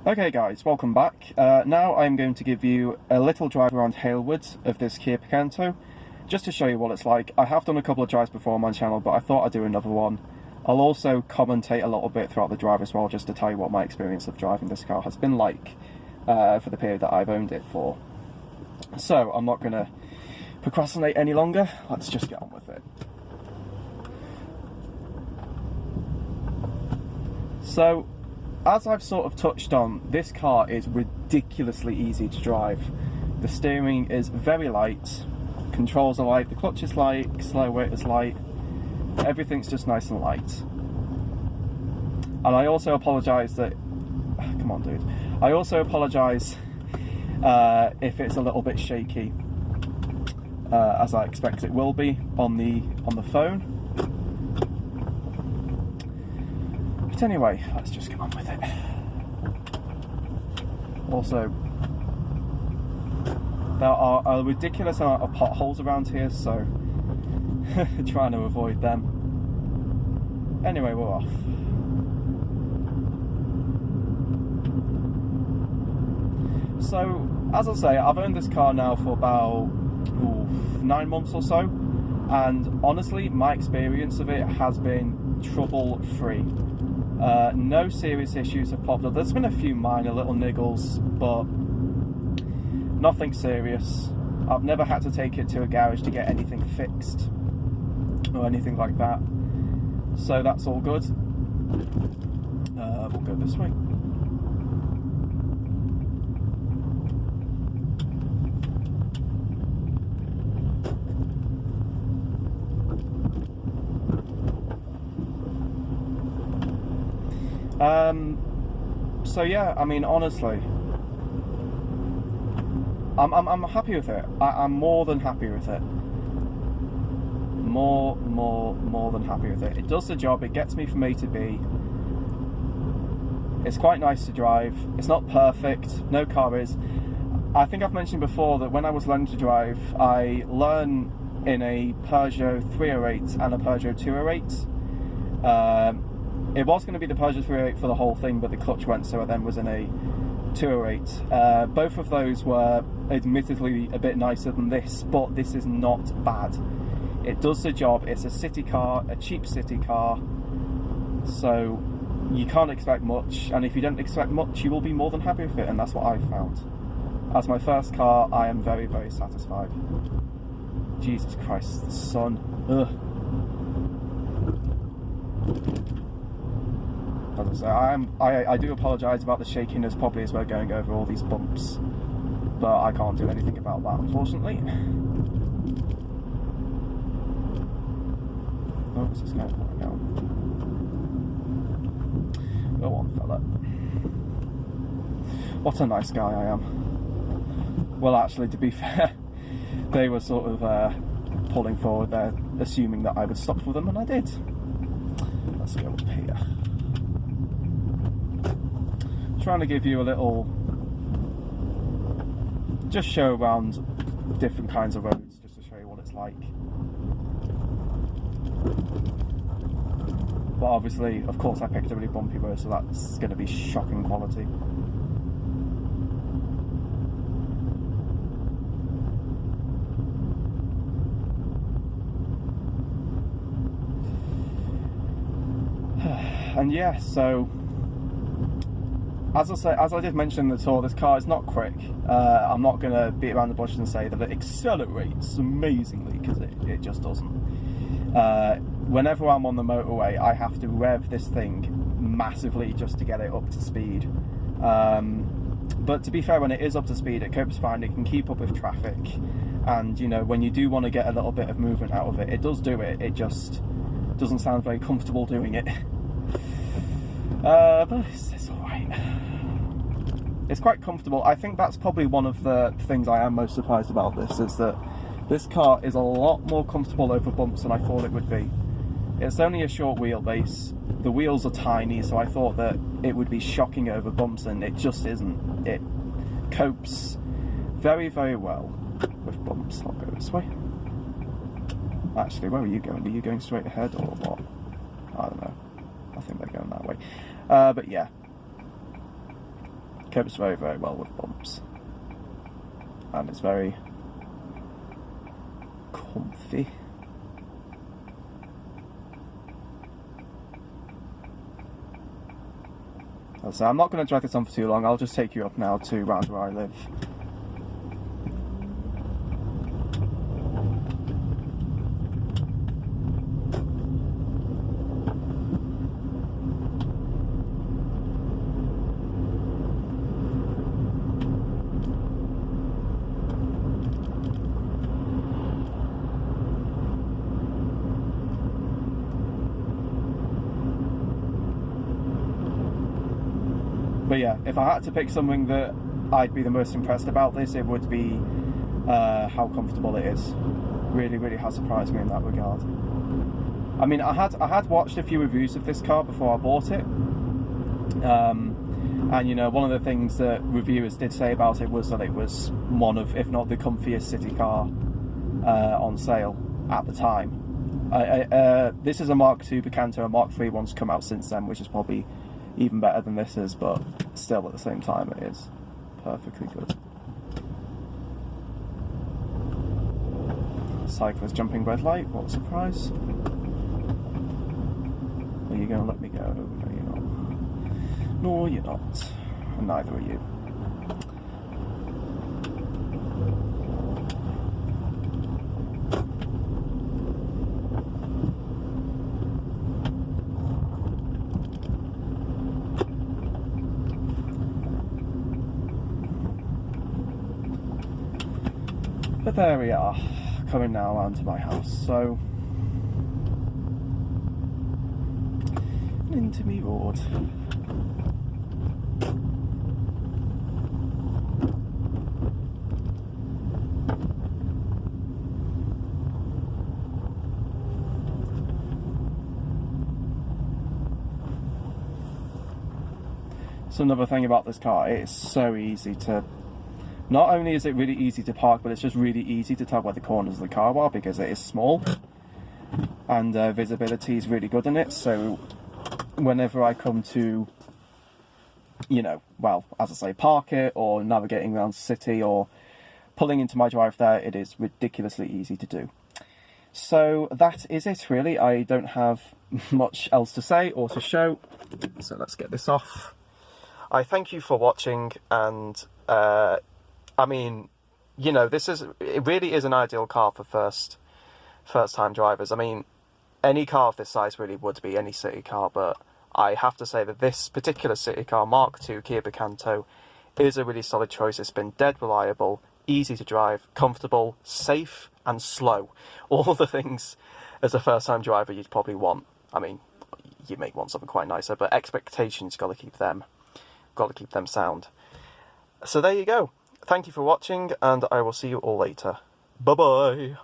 Okay guys, welcome back. Now I'm going to give you a little drive around Halewoods of this Kia Picanto, just to show you what it's like. I have done a couple of drives before on my channel, but I thought I'd do another one. I'll also commentate a little bit throughout the drive as well, just to tell you what my experience of driving this car has been like for the period that I've owned it for. So I'm not going to procrastinate any longer, let's just get on with it. So, as I've sort of touched on, this car is ridiculously easy to drive. The steering is very light, controls are light, the clutch is light, accelerator is light, everything's just nice and light. And I also apologise that... come on dude. I also apologise if it's a little bit shaky, as I expect it will be on the phone. But anyway, let's just get on with it. Also, there are a ridiculous amount of potholes around here, so trying to avoid them. Anyway, we're off. So, as I say, I've owned this car now for about 9 months or so, and honestly, my experience of it has been trouble-free. No serious issues have popped up. There's been a few minor little niggles, but nothing serious. I've never had to take it to a garage to get anything fixed or anything like that, so that's all good. We'll go this way. So yeah, I mean, honestly, I'm happy with it. I'm more than happy with it. More than happy with it. It does the job. It gets me from A to B. It's quite nice to drive. It's not perfect. No car is. I think I've mentioned before that when I was learning to drive, I learned in a Peugeot 308 and a Peugeot 208. It was going to be the Peugeot 308 for the whole thing, but the clutch went, so I then was in a 208. Both of those were admittedly a bit nicer than this, but this is not bad. It does the job. It's a city car, a cheap city car, so you can't expect much, and if you don't expect much, you will be more than happy with it, and that's what I've found. As my first car, I am very, very satisfied. Jesus Christ, the sun. Ugh. As I say, I do apologise about the shakiness, probably as we're going over all these bumps, but I can't do anything about that, unfortunately. Oh, this is going down. Go on, fella. What a nice guy I am. Well, actually, to be fair, they were sort of pulling forward there, assuming that I would stop for them, and I did. Let's go up here. Trying to give you a little, just show around different kinds of roads, just to show you what it's like. But obviously, of course, I picked a really bumpy road, so that's going to be shocking quality. And yeah, so as I did mention in the tour, this car is not quick. I'm not going to beat around the bush and say that it accelerates amazingly, because it just doesn't. Whenever I'm on the motorway, I have to rev this thing massively just to get it up to speed. But to be fair, when it is up to speed, it copes fine. It can keep up with traffic, and you know, when you do want to get a little bit of movement out of it, it does do it. It just doesn't sound very comfortable doing it. But it's alright. It's quite comfortable. I think that's probably one of the things I am most surprised about this, is that this car is a lot more comfortable over bumps than I thought it would be. It's only a short wheelbase. The wheels are tiny, so I thought that it would be shocking over bumps, and it just isn't. It copes very, very well with bumps. I'll go this way. Actually, where are you going? Are you going straight ahead or what? I don't know. I think they're going that way. But yeah. copes very, very well with bumps. And it's very comfy. So I'm not going to drag this on for too long. I'll just take you up now to round where I live. But yeah, if I had to pick something that I'd be the most impressed about this, it would be how comfortable it is. Really, really has surprised me in that regard. I mean, I had watched a few reviews of this car before I bought it, and you know, one of the things that reviewers did say about it was that it was one of, if not the comfiest city car on sale at the time. This is a Mark II Picanto. A Mark III one's come out since then, which is probably even better than this is, but still at the same time it is perfectly good. Cyclist jumping red light, what a surprise. Are you going to let me go? No, you're not. No, you're not. And neither are you. But there we are, coming now around to my house, so into me road. So another thing about this car, it's so easy to, not only is it really easy to park, but it's just really easy to tell where the corners of the car are because it is small and visibility is really good in it. So whenever I come to, you know, well, as I say, park it or navigating around the city or pulling into my drive there, it is ridiculously easy to do. So that is it really. I don't have much else to say or to show. So let's get this off. I thank you for watching, and I mean, you know, it really is an ideal car for first time drivers. I mean, any car of this size really would be, any city car, but I have to say that this particular city car, Mark II Kia Picanto, is a really solid choice. It's been dead reliable, easy to drive, comfortable, safe and slow. All the things as a first time driver you'd probably want. I mean, you may want something quite nicer, but expectations, got to keep them sound. So there you go. Thank you for watching, and I will see you all later. Bye-bye.